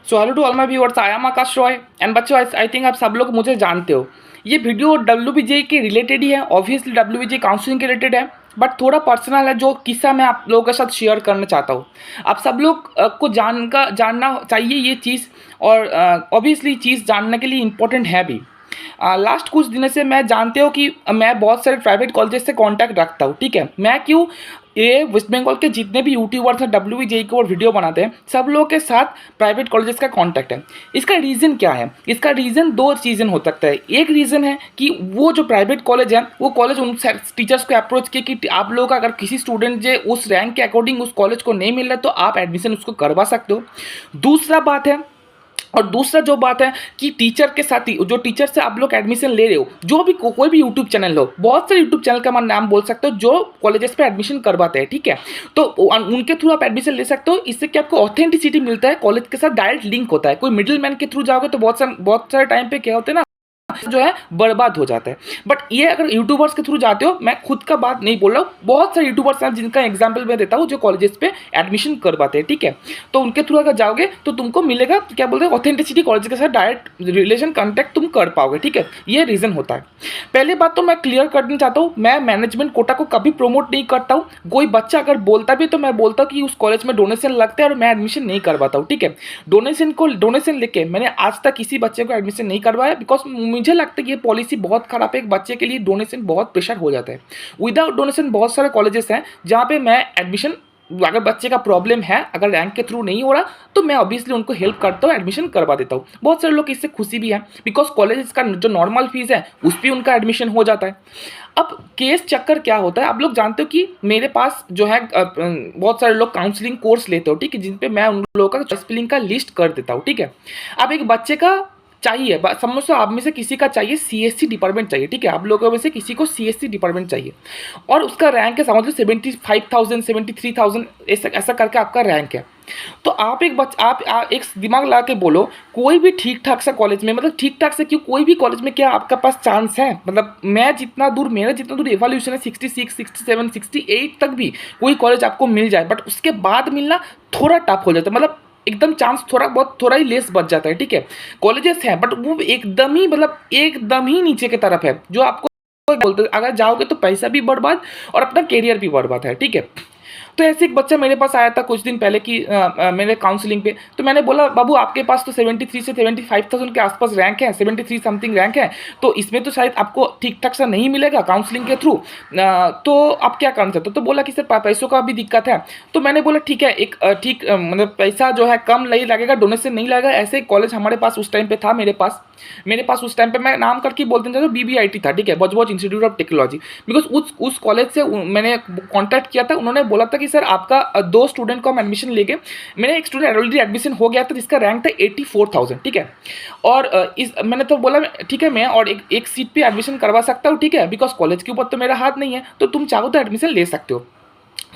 So hello to all my viewers, I am Akash Roy and बच्चों I think आप सब लोग मुझे जानते हो। ये वीडियो WBJ के रिलेटेड ही है, ऑब्वियसली WBJ काउंसलिंग के रिलेटेड है, बट थोड़ा पर्सनल है जो किस्सा मैं आप लोगों के साथ शेयर करना चाहता हूँ। आप सब लोग को जानना चाहिए ये चीज़, और ऑब्वियसली चीज़ जानने के लिए इम्पोर्टेंट है भी। लास्ट कुछ दिनों से मैं जानते हो कि मैं बहुत सारे प्राइवेट कॉलेजेस से कांटेक्ट रखता हूँ, ठीक है। मैं क्यों, ये वेस्ट बंगाल के जितने भी यूट्यूबर्स हैं WBJ के और वीडियो बनाते हैं, सब लोगों के साथ प्राइवेट कॉलेजेस का कांटेक्ट है। इसका रीज़न क्या है? इसका रीज़न दो रीज़न हो सकता है। एक रीज़न है कि वो जो प्राइवेट कॉलेज है वो कॉलेज उन टीचर्स को अप्रोच किए कि आप लोगों का अगर किसी स्टूडेंट जो उस रैंक के अकॉर्डिंग उस कॉलेज को नहीं मिल रहा है तो आप एडमिशन उसको करवा सकते हो। दूसरा बात है, और दूसरा जो बात है कि टीचर के साथ ही जो टीचर से आप लोग एडमिशन ले रहे हो, जो भी कोई भी यूट्यूब चैनल हो, बहुत सारे यूट्यूब चैनल का मैं नाम बोल सकते हो जो कॉलेजेस पे एडमिशन करवाते हैं, ठीक है। तो उनके थ्रू आप एडमिशन ले सकते हो। इससे क्या आपको ऑथेंटिसिटी मिलता है, कॉलेज के साथ डायरेक्ट लिंक होता है। कोई मिडिल मैन के थ्रू जाओगे तो बहुत सारे टाइम पे क्या होते हैं ना, जो है बर्बाद हो जाता है। बट ये अगर यूट्यूबर्स के थ्रू जाते हो, मैं खुद का बात नहीं बोल रहा हूँ, बहुत सारे यूट्यूबर्स हैं जिनका एग्जांपल मैं देता हूँ जो कॉलेजेस पे एडमिशन करवाते हैं, ठीक है। तो उनके थ्रू अगर जाओगे तो तुमको मिलेगा क्या बोलते हैं, ऑथेंटिसिटी, कॉलेज के साथ डायरेक्ट रिलेशन कॉन्टैक्ट तुम कर पाओगे, ठीक है। ये रीज़न होता है। पहले बात तो मैं क्लियर करना चाहता हूँ, मैं मैनेजमेंट कोटा को कभी प्रमोट नहीं करता हूँ। कोई बच्चा अगर बोलता भी तो मैं बोलता हूँ कि उस कॉलेज में डोनेशन लगता है और मैं एडमिशन नहीं करवाता हूँ, ठीक है। डोनेशन लेके मैंने आज तक किसी बच्चे को एडमिशन नहीं करवाया, बिकॉज मुझे लगता है ये पॉलिसी बहुत खराब है। एक बच्चे के लिए डोनेशन बहुत प्रेशर हो जाता है। विदाउट डोनेशन बहुत सारे कॉलेजेस हैं जहाँ पे मैं एडमिशन, अगर बच्चे का प्रॉब्लम है, अगर रैंक के थ्रू नहीं हो रहा तो मैं ऑब्वियसली उनको हेल्प करता हूँ, एडमिशन करवा देता हूँ। बहुत सारे लोग इससे खुशी भी हैं, बिकॉज कॉलेज का जो नॉर्मल फीस है उस पर उनका एडमिशन हो जाता है। अब केस चक्कर क्या होता है, आप लोग जानते हो कि मेरे पास जो है बहुत सारे लोग काउंसलिंग कोर्स लेते हो, ठीक है, जिन पे मैं उन लोगों का चॉइस फिलिंग का लिस्ट कर देता हूँ, ठीक है। अब एक बच्चे का चाहिए, समझो आप में से किसी का चाहिए CSC डिपार्टमेंट चाहिए, ठीक है, आप लोगों में से किसी को CSC डिपार्टमेंट चाहिए, और उसका रैंक है समझ लो 75,000 73,000, ऐसा करके आपका रैंक है। तो आप आप एक दिमाग ला के बोलो, कोई भी ठीक ठाक सा कॉलेज में, मतलब ठीक ठाक से क्यों, कोई भी कॉलेज में क्या आपका पास चांस है? मतलब मेरा जितना दूर एवोल्यूशन है 66 67 68 तक भी कोई कॉलेज आपको मिल जाए, बट उसके बाद मिलना थोड़ा टफ हो जाता है। मतलब एकदम चांस थोड़ा ही लेस बच जाता है, ठीक है। कॉलेजेस हैं बट वो एकदम ही, मतलब एकदम ही नीचे की तरफ है, जो आपको बोलते अगर जाओगे तो पैसा भी बर्बाद और अपना कैरियर भी बर्बाद है, ठीक है। तो ऐसे एक बच्चा मेरे पास आया था कुछ दिन पहले कि मेरे काउंसलिंग पे, तो मैंने बोला बाबू आपके पास तो 73 से 75,000 के आसपास रैंक है, 73 समथिंग रैंक है, तो इसमें तो शायद आपको ठीक ठाक सा नहीं मिलेगा काउंसलिंग के थ्रू, तो आप क्या करना चाहते हो? तो बोला कि सर पैसों का भी दिक्कत है। तो मैंने बोला ठीक है, एक मतलब पैसा जो है कम नहीं लगेगा, डोनेशन नहीं लगेगा। ऐसे कॉलेज हमारे पास उस टाइम पे था, मेरे पास उस टाइम पे, मैं नाम करके बोलते हैं, BBIT था, ठीक है, बजबॉज इंस्टीट्यूट ऑफ टेक्नोलॉजी। बिकॉज उस कॉलेज से मैंने कॉन्टैक्ट किया था, उन्होंने बोला था कि सर आपका 2 स्टूडेंट को हम एडमिशन लेके, मेरा एक स्टूडेंट ऑलरेडी एडमिशन हो गया था जिसका रैंक था 84,000, ठीक है। और मैंने तो बोला ठीक है, मैं और एक सीट पे एडमिशन करवा सकता हूँ, ठीक है, बिकॉज कॉलेज के ऊपर तो मेरा हाथ नहीं है, तो तुम चाहो तो एडमिशन ले सकते हो।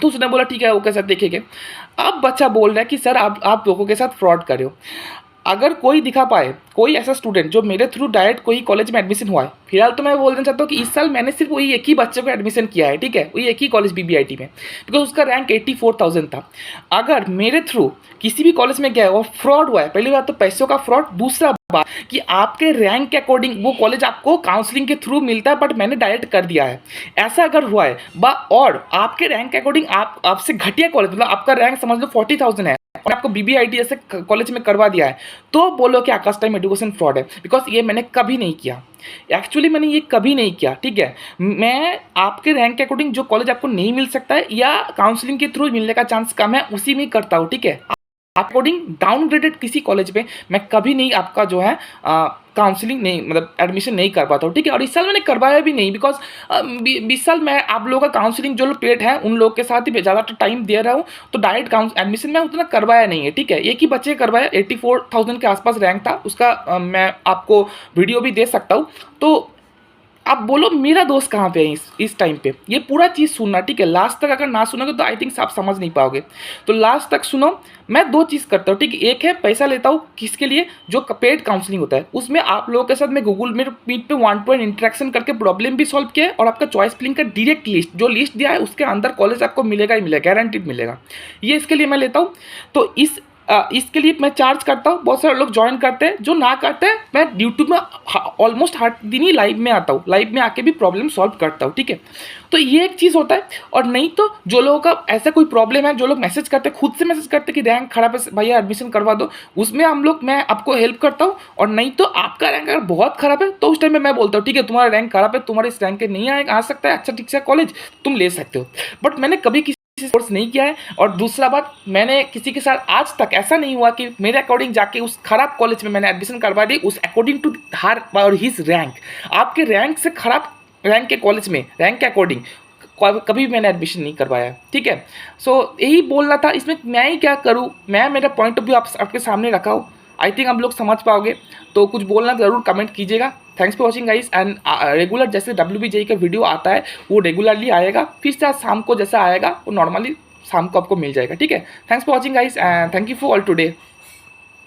तो उसने बोला ठीक है, वो कैसा देखेंगे। अब बच्चा बोल रहा है कि सर आप लोगों के साथ फ्रॉड कर रहे हो। अगर कोई दिखा पाए, कोई ऐसा स्टूडेंट जो मेरे थ्रू डायरेक्ट कोई कॉलेज में एडमिशन हुआ है, फिलहाल तो मैं बोलना चाहता हूँ कि इस साल मैंने सिर्फ वही एक ही बच्चे को एडमिशन किया है, ठीक है, वही एक ही कॉलेज BBIT में, बिकॉज उसका रैंक 84,000 था। अगर मेरे थ्रू किसी भी कॉलेज में गया है और फ्रॉड हुआ है, पहली बात तो पैसों का फ्रॉड, दूसरा बात कि आपके रैंक के अकॉर्डिंग वो कॉलेज आपको काउंसलिंग के थ्रू मिलता है बट मैंने डायरेक्ट कर दिया है, ऐसा अगर हुआ है और आपके रैंक के अकॉर्डिंग आपसे घटिया कॉलेज, मतलब आपका रैंक समझ लो 40,000 है और आपको BBIT ऐसे कॉलेज में करवा दिया है, तो बोलो कि आकाश टाइम एजुकेशन फ्रॉड है। बिकॉज ये मैंने कभी नहीं किया, एक्चुअली मैंने ये कभी नहीं किया, ठीक है। मैं आपके रैंक के अकॉर्डिंग जो कॉलेज आपको नहीं मिल सकता है या काउंसलिंग के थ्रू मिलने का चांस कम है, उसी में करता हूँ, ठीक है। अकॉर्डिंग डाउनग्रेडेड किसी कॉलेज में मैं कभी नहीं आपका जो है काउंसलिंग नहीं, मतलब एडमिशन नहीं कर पाता हूँ, ठीक है। और इस साल मैंने करवाया भी नहीं, बिकॉज 20 साल मैं आप लोगों का काउंसलिंग जो लोग पेड है उन लोगों के साथ ही ज़्यादा टाइम दे रहा हूँ, तो डायरेक्ट एडमिशन में उतना करवाया नहीं है, ठीक है। एक ही बच्चे करवाया, 84,000 के आसपास रैंक था उसका, मैं आपको वीडियो भी दे सकता हूँ। तो आप बोलो मेरा दोस्त कहाँ पे है इस टाइम पे, ये पूरा चीज़ सुनना, ठीक है। लास्ट तक अगर ना सुनोगे तो आई थिंक आप समझ नहीं पाओगे, तो लास्ट तक सुनो। मैं 2 चीज़ करता हूँ, ठीक है। एक है पैसा लेता हूँ किसके लिए, जो पेड काउंसलिंग होता है, उसमें आप लोगों के साथ मैं गूगल मीट पे 1 to 1 इंटरेक्शन करके प्रॉब्लम भी सॉल्व किया है, और आपका चॉइस फिलिंग का डायरेक्ट लिस्ट, जो लिस्ट दिया है उसके अंदर कॉलेज आपको मिलेगा ही मिलेगा, गारंटीड मिलेगा। ये इसके लिए मैं लेता हूँ। तो इस इसके लिए मैं चार्ज करता हूँ, बहुत सारे लोग ज्वाइन करते हैं, जो ना करते हैं मैं यूट्यूब में ऑलमोस्ट हर दिन ही लाइव में आता हूँ, लाइव में आके भी प्रॉब्लम सॉल्व करता हूँ, ठीक है। तो ये एक चीज़ होता है। और नहीं तो जो लोगों का ऐसा कोई प्रॉब्लम है, जो लोग मैसेज करते हैं, खुद से मैसेज करते हैं कि रैंक खराब है भैया एडमिशन करवा दो, उसमें मैं आपको हेल्प करता हूँ। और नहीं तो आपका रैंक अगर बहुत खराब है तो उस टाइम में मैं बोलता हूँ ठीक है तुम्हारा रैंक खराब है, तुम्हारे इस रैंक के नहीं आ सकता है अच्छा ठीक से कॉलेज, तुम ले सकते हो। बट मैंने कभी किसी फोर्स नहीं किया है। और दूसरा बात, मैंने किसी के साथ आज तक ऐसा नहीं हुआ कि मेरे अकॉर्डिंग जाके उस खराब कॉलेज में मैंने एडमिशन करवा दी, उस अकॉर्डिंग टू हर और हिज रैंक। आपके रैंक से खराब रैंक के कॉलेज में रैंक के अकॉर्डिंग कभी भी मैंने एडमिशन नहीं करवाया, ठीक है। सो यही बोलना था, इसमें मैं ही क्या करूँ, मैं मेरा पॉइंट ऑफ व्यू आपके सामने रखा हूँ। आई थिंक आप लोग समझ पाओगे, तो कुछ बोलना ज़रूर कमेंट कीजिएगा। Thanks for watching guys. And regular जैसे WBJE का वीडियो आता है वो रेगुलरली आएगा, फिर से आज शाम को जैसा आएगा वो नॉर्मली शाम को आपको मिल जाएगा, ठीक है। Thanks for watching guys and thank you for all today.